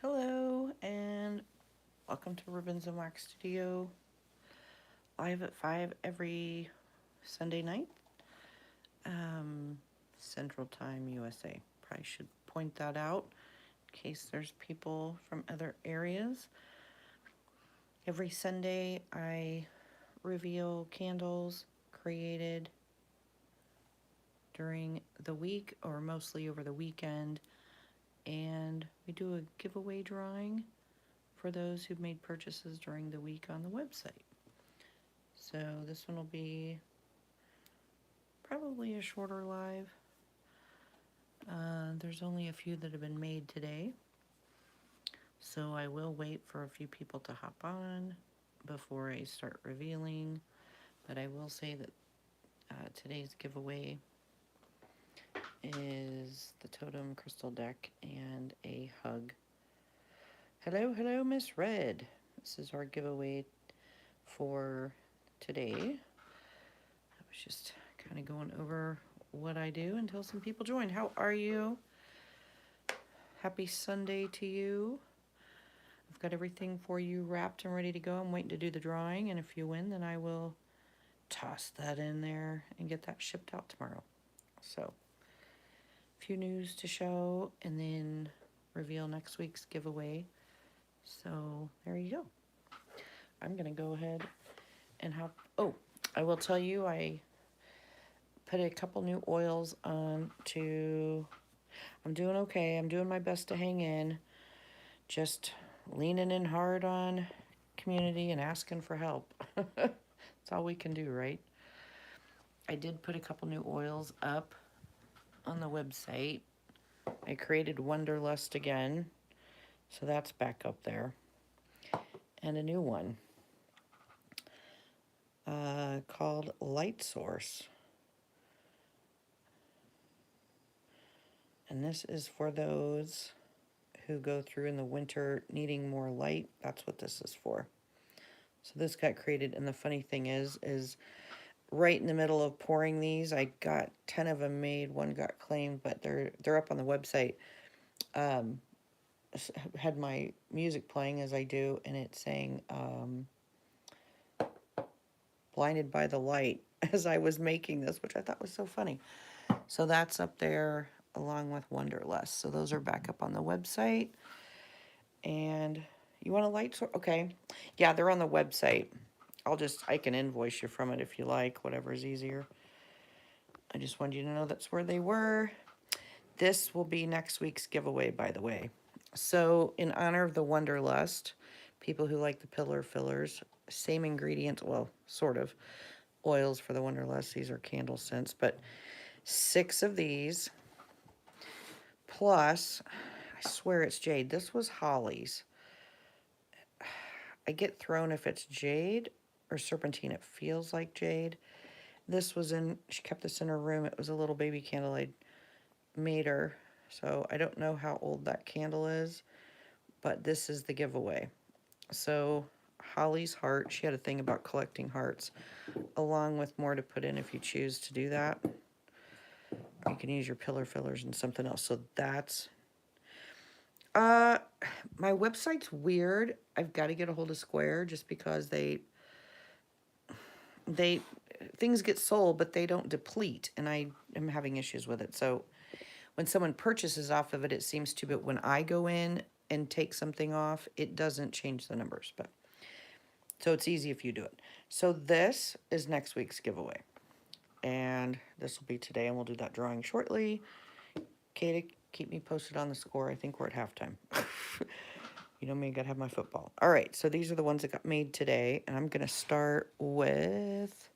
Hello and welcome to Ribbons and Wax Studio, live at 5 every Sunday night, Central Time USA. Probably should point that out in case there's people from other areas. Every Sunday I reveal candles created during the week or mostly over the weekend, and we do a giveaway drawing for those who've made purchases during the week on the website. So this one will be probably a shorter live. There's only a few that have been made today, so I will wait for a few people to hop on before I start revealing. But I will say that today's giveaway is the totem crystal deck and a hug. Hello, Miss Red. This is our giveaway for today. I was just kind of going over what I do until some people join. How are you? Happy Sunday to you. I've got everything for you wrapped and ready to go. I'm waiting to do the drawing, and if you win, then I will toss that in there and get that shipped out tomorrow. So, a few news to show, and then reveal next week's giveaway. So, there you go. I'm going to go ahead and I will tell you, I put a couple new oils on I'm doing okay. I'm doing my best to hang in. Just leaning in hard on community and asking for help. That's all we can do, right? I did put a couple new oils up on the website. I created Wanderlust again, so that's back up there. And a new one called Light Source. And this is for those who go through in the winter needing more light. That's what this is for. So this got created, and the funny thing is right in the middle of pouring these, I got 10 of them made. One got claimed, but they're up on the website. Had my music playing as I do, and it's saying blinded by the light as I was making this, which I thought was so funny. So that's up there along with Wanderlust. So those are back up on the website. And you want a light source? Okay. Yeah, they're on the website. I can invoice you from it if you like, whatever's easier. I just wanted you to know that's where they were. This will be next week's giveaway, by the way. So in honor of the Wanderlust, people who like the pillar fillers, same ingredients, well, sort of, oils for the Wanderlust. These are candle scents, but 6 of these, plus, I swear it's jade. This was Holly's. I get thrown if it's jade or serpentine. It feels like jade. She kept this in her room. It was a little baby candle I made her. So I don't know how old that candle is, but this is the giveaway. So Holly's heart, she had a thing about collecting hearts, along with more to put in if you choose to do that. You can use your pillar fillers and something else. So that's, my website's weird. I've got to get a hold of Square just because things get sold, but they don't deplete, and I am having issues with it. So when someone purchases off of it, it seems to, but when I go in and take something off, it doesn't change the numbers. But so it's easy if you do it. So this is next week's giveaway, and this will be today, and we'll do that drawing shortly. Katie, keep me posted on the score. I think we're at halftime. You know me, I gotta have my football. All right, so these are the ones that got made today, and I'm gonna start with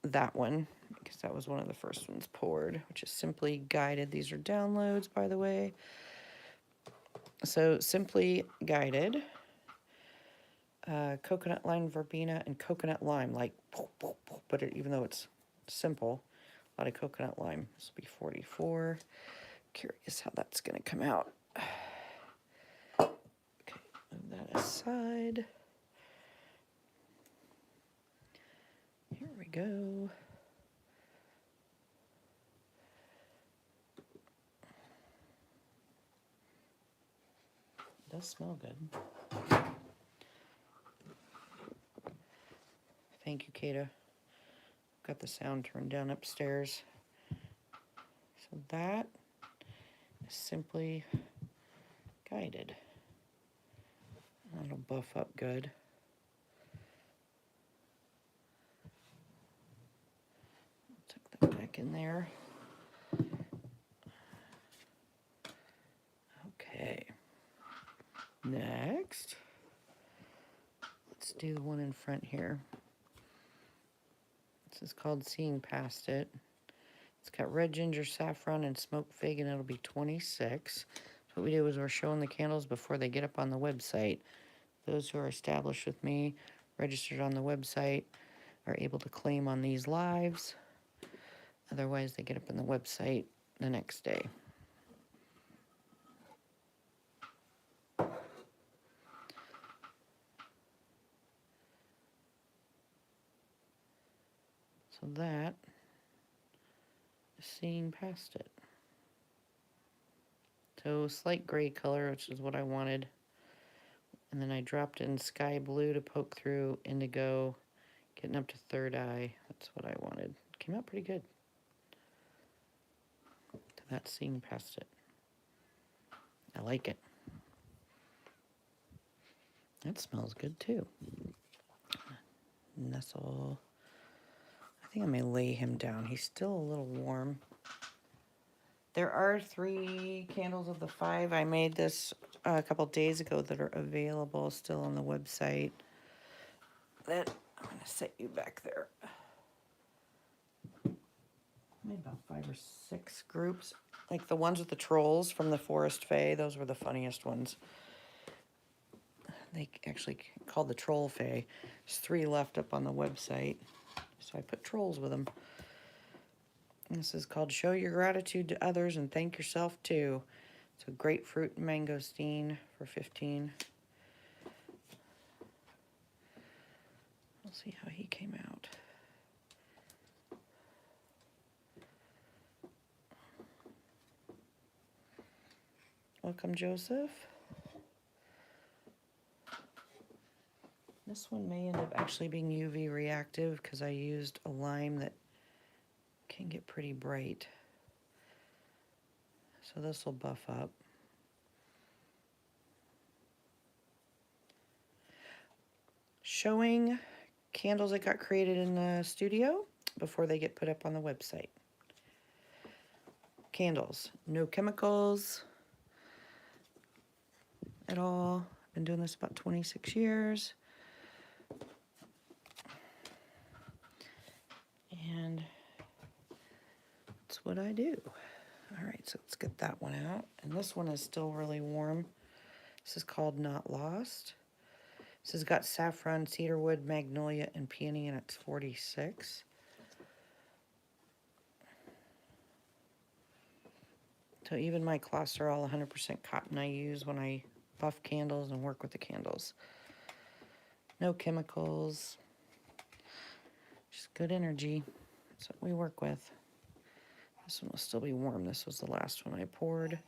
that one because that was one of the first ones poured, which is Simply Guided. These are downloads, by the way. So Simply Guided, coconut lime verbena and coconut lime, like, but even though it's simple, a lot of coconut lime. This will be 44. Curious how that's gonna come out. Okay, move that aside. Here we go. does smell good. Thank you, Kata. Got the sound turned down upstairs. So that is simply guided. That'll buff up good. Tuck that back in there. Okay. Next, let's do the one in front here. This is called Seeing Past It. It's got red ginger, saffron, and smoked fig, and it'll be 26. So what we do is we're showing the candles before they get up on the website. Those who are established with me, registered on the website, are able to claim on these lives. Otherwise, they get up on the website the next day. So that is Seeing Past It. So slight gray color, which is what I wanted. And then I dropped in sky blue to poke through indigo, getting up to third eye. That's what I wanted. Came out pretty good. So that's Seeing Past It. I like it. That smells good too. Nestle. I think I may lay him down. He's still a little warm. There are 3 candles of the 5. I made this a couple days ago that are available still on the website. That I'm going to set you back there. I made about 5 or 6 groups. Like the ones with the trolls from the Forest Fae. Those were the funniest ones. They actually called the Troll Fae. There's 3 left up on the website. So I put trolls with them. And this is called Show Your Gratitude to Others and Thank Yourself Too. So grapefruit and mangosteen for 15. We'll see how he came out. Welcome, Joseph. This one may end up actually being UV reactive because I used a lime that can get pretty bright. So this will buff up. Showing candles that got created in the studio before they get put up on the website. Candles, no chemicals at all. I've been doing this about 26 years. And that's what I do. All right, so let's get that one out. And this one is still really warm. This is called Not Lost. This has got saffron, cedarwood, magnolia, and peony, and it's 46. So even my cloths are all 100% cotton I use when I buff candles and work with the candles. No chemicals. Just good energy. That's what we work with. This one will still be warm. This was the last one I poured.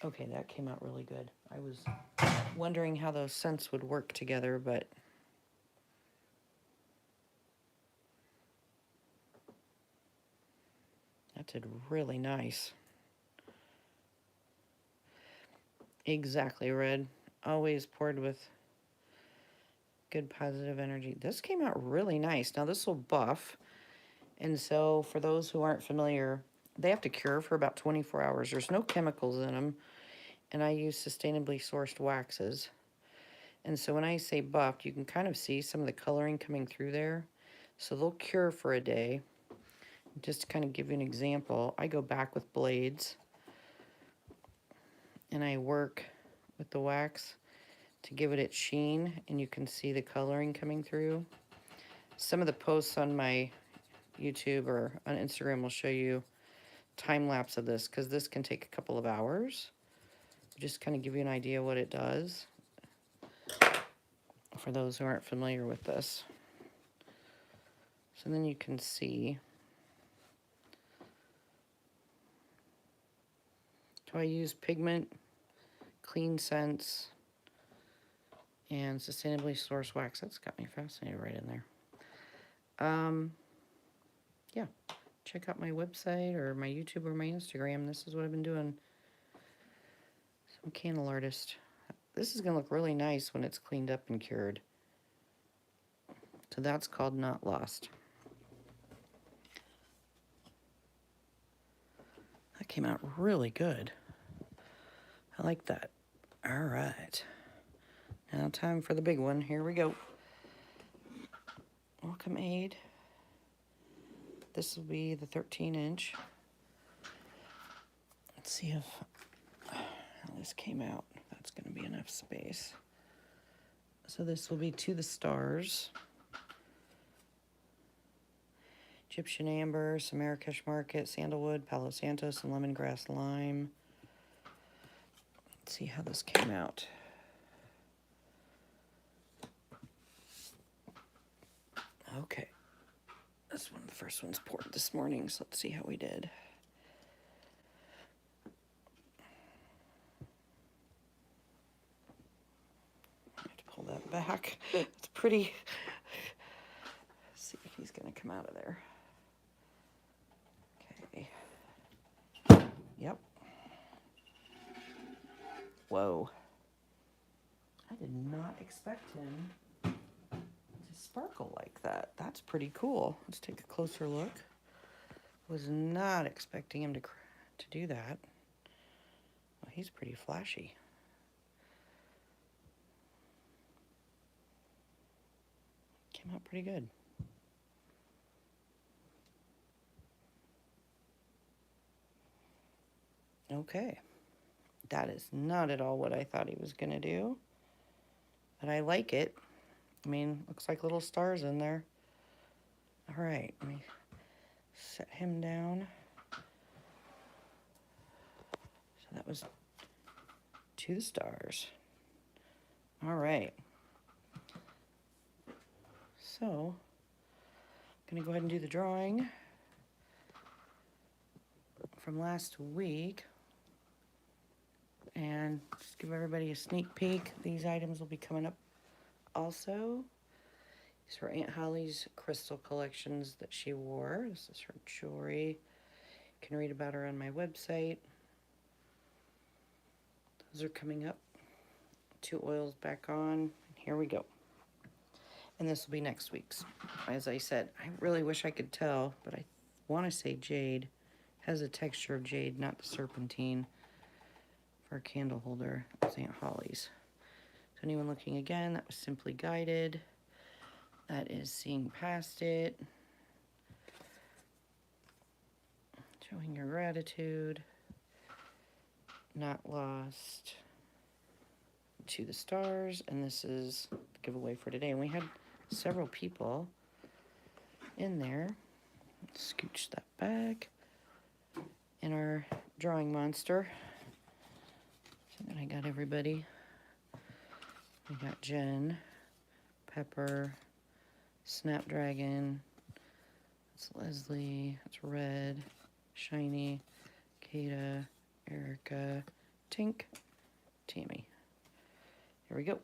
Okay, that came out really good. I was wondering how those scents would work together, but that did really nice. Exactly, Red. Always poured with good positive energy. This came out really nice. Now this will buff. And so for those who aren't familiar, they have to cure for about 24 hours. There's no chemicals in them. And I use sustainably sourced waxes. And so when I say buffed, you can kind of see some of the coloring coming through there. So they'll cure for a day. Just to kind of give you an example, I go back with blades and I work with the wax to give it its sheen, and you can see the coloring coming through. Some of the posts on my YouTube or on Instagram will show you time lapse of this, because this can take a couple of hours. Just kind of give you an idea what it does for those who aren't familiar with this. So then you can see So I use pigment, clean scents, and sustainably sourced wax. That's got me fascinated right in there. Yeah, check out my website or my YouTube or my Instagram. This is what I've been doing. Some candle artist. This is going to look really nice when it's cleaned up and cured. So that's called Not Lost. That came out really good. I like that. All right. Now time for the big one. Here we go. Welcome Aid. This will be the 13-inch. Let's see if how this came out. That's going to be enough space. So this will be To the Stars. Egyptian amber, some Marrakesh market, sandalwood, Palo Santos, and lemongrass lime. Let's see how this came out. Okay. This one, the first one's poured this morning, so let's see how we did. I have to pull that back. It's pretty. Let's see if he's going to come out of there. Okay. Yep. Whoa. I did not expect him to sparkle like that. That's pretty cool. Let's take a closer look. Was not expecting him to do that. Well, he's pretty flashy. Came out pretty good. Okay. That is not at all what I thought he was going to do. But I like it. I mean, looks like little stars in there. All right, let me set him down. So that was To the Stars. All right. So, I'm going to go ahead and do the drawing from last week. And just give everybody a sneak peek. These items will be coming up also. These were Aunt Holly's crystal collections that she wore. This is her jewelry. You can read about her on my website. Those are coming up. 2 oils back on. Here we go. And this will be next week's. As I said, I really wish I could tell, but I want to say jade. Has a texture of jade, not the serpentine. For a candle holder, it's Aunt Holly's. So anyone looking again, that was Simply Guided. That is Seeing Past It. Showing Your Gratitude. Not Lost. To the Stars. And this is the giveaway for today. And we had several people in there. Let's scooch that back. In our drawing monster. And I got everybody. We got Jen, Pepper, Snapdragon, that's Leslie, that's Red, Shiny, Kata, Erica, Tink, Tammy. Here we go.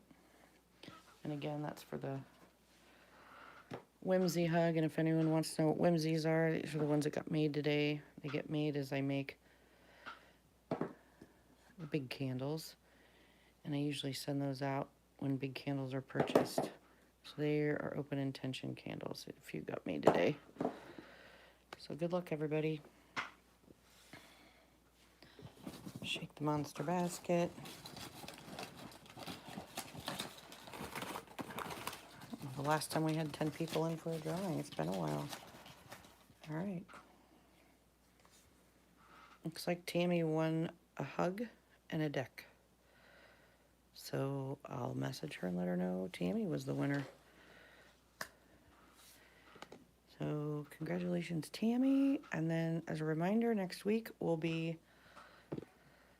And again, that's for the Whimsy Hug. And if anyone wants to know what Whimsies are, these are the ones that got made today. They get made as I make the big candles, and I usually send those out when big candles are purchased. So they are open intention candles. A few got made today. So good luck, everybody. Shake the monster basket. The last time we had 10 people in for a drawing. It's been a while. All right. Looks like Tammy won a hug and a deck. So I'll message her and let her know Tammy was the winner. So congratulations, Tammy. And then as a reminder, next week will be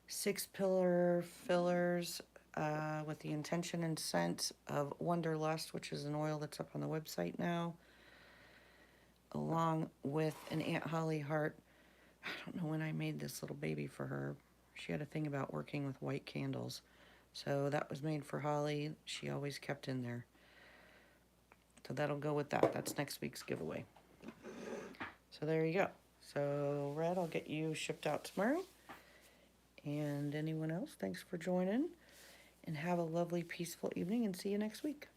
6 pillar fillers with the intention and scent of Wonderlust, which is an oil that's up on the website now, along with an Aunt Holly heart. I don't know when I made this little baby for her. She had a thing about working with white candles. So that was made for Holly. She always kept in there. So that'll go with that. That's next week's giveaway. So there you go. So Red, I'll get you shipped out tomorrow. And anyone else, thanks for joining. And have a lovely, peaceful evening and see you next week.